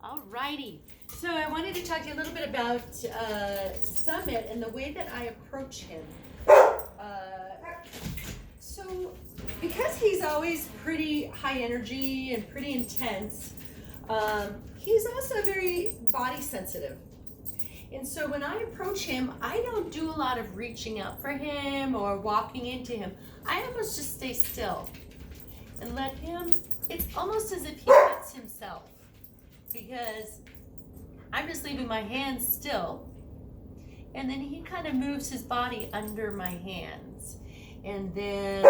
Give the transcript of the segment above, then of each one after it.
Alrighty. So I wanted to talk to you a little bit about Summit and the way that I approach him. So because he's always pretty high energy and pretty intense, he's also very body sensitive. And so when I approach him, I don't do a lot of reaching out for him or walking into him. I almost just stay still and let him, it's almost as if he pets himself, because I'm just leaving my hands still, and then he kind of moves his body under my hands, and then,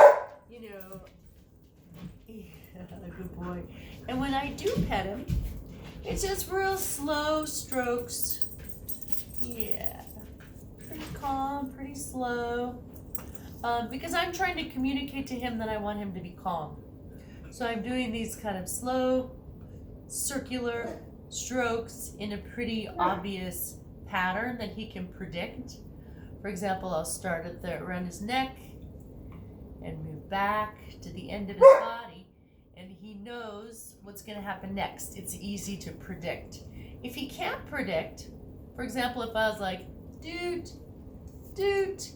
good boy. And when I do pet him, it's just real slow strokes. Yeah, pretty calm, pretty slow, because I'm trying to communicate to him that I want him to be calm. So I'm doing these kind of slow, circular strokes in a pretty obvious pattern that he can predict. For example, I'll start around his neck and move back to the end of his body, and he knows what's going to happen next. It's easy to predict. If he can't predict, for example, if I was like, doot, doot,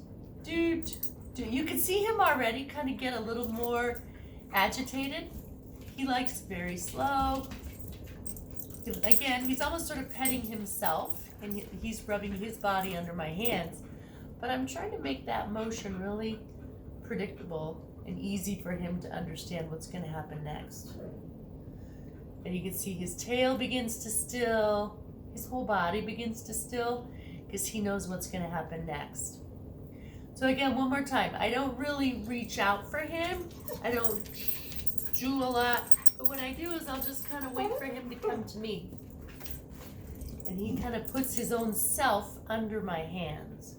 doot, doot, you can see him already kind of get a little more agitated. He likes very slow. Again, he's almost sort of petting himself, and he's rubbing his body under my hands. But I'm trying to make that motion really predictable and easy for him to understand what's going to happen next. And you can see his tail begins to still, his whole body begins to still, because he knows what's going to happen next. So again, one more time, I don't really reach out for him. I don't do a lot. But what I do is I'll just kind of wait for him to come to me. And he kind of puts his own self under my hands.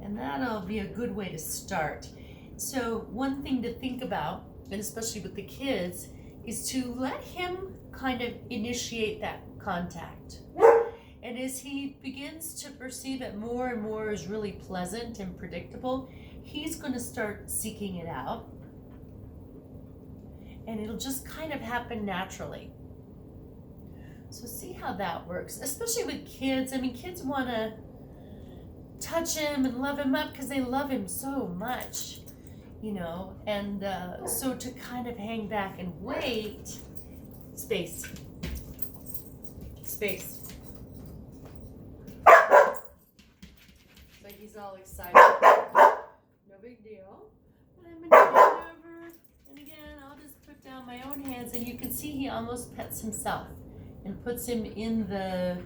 And that'll be a good way to start. So one thing to think about, and especially with the kids, is to let him kind of initiate that contact. And as he begins to perceive it more and more as really pleasant and predictable, he's going to start seeking it out. And it'll just kind of happen naturally. So see how that works, especially with kids. I mean, kids want to touch him and love him up because they love him so much, and so to kind of hang back and wait, space. So he's all excited. No big deal. And I'm going to bend over, and again, I'll just put down my own hands, and you can see he almost pets himself and puts him in the,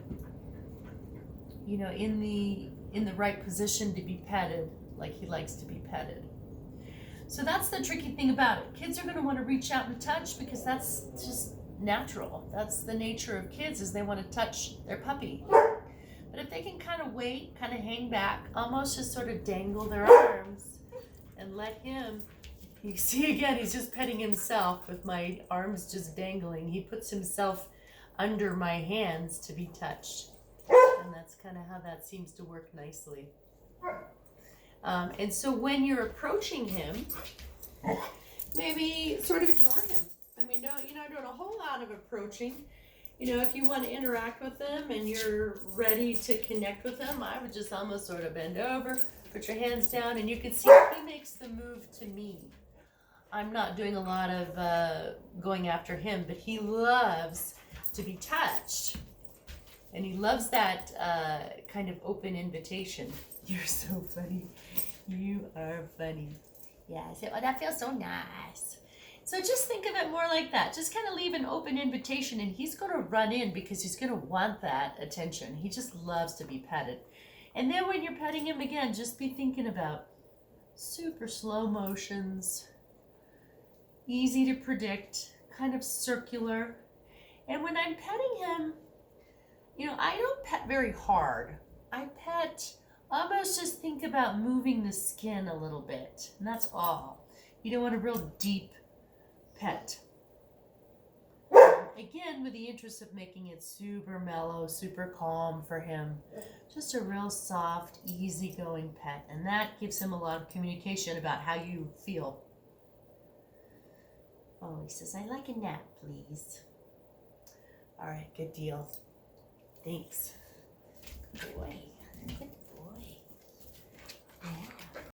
in the right position to be petted, like he likes to be petted. So that's the tricky thing about it. Kids are going to want to reach out and touch because that's just natural. That's the nature of kids, is they want to touch their puppy. But if they can kind of wait, kind of hang back, almost just sort of dangle their arms and let him, you see again, he's just petting himself with my arms just dangling. He puts himself under my hands to be touched. And that's kind of how that seems to work nicely. And so when you're approaching him, maybe sort of ignore him. I mean, don't doing a whole lot of approaching. If you want to interact with them and you're ready to connect with them, I would just almost sort of bend over, put your hands down, and you can see he makes the move to me. I'm not doing a lot of going after him, but he loves to be touched. And he loves that kind of open invitation. You're so funny. You are funny. Yeah, I said, that feels so nice. So just think of it more like that. Just kind of leave an open invitation, and he's going to run in because he's going to want that attention. He just loves to be petted. And then when you're petting him again, just be thinking about super slow motions, easy to predict, kind of circular. And when I'm petting him, I don't pet very hard. I pet, almost just think about moving the skin a little bit, and that's all. You don't want a real deep pet. Again, with the interest of making it super mellow, super calm for him. Just a real soft, easygoing pet, and that gives him a lot of communication about how you feel. Oh, he says, I'd like a nap, please. All right, good deal. Thanks.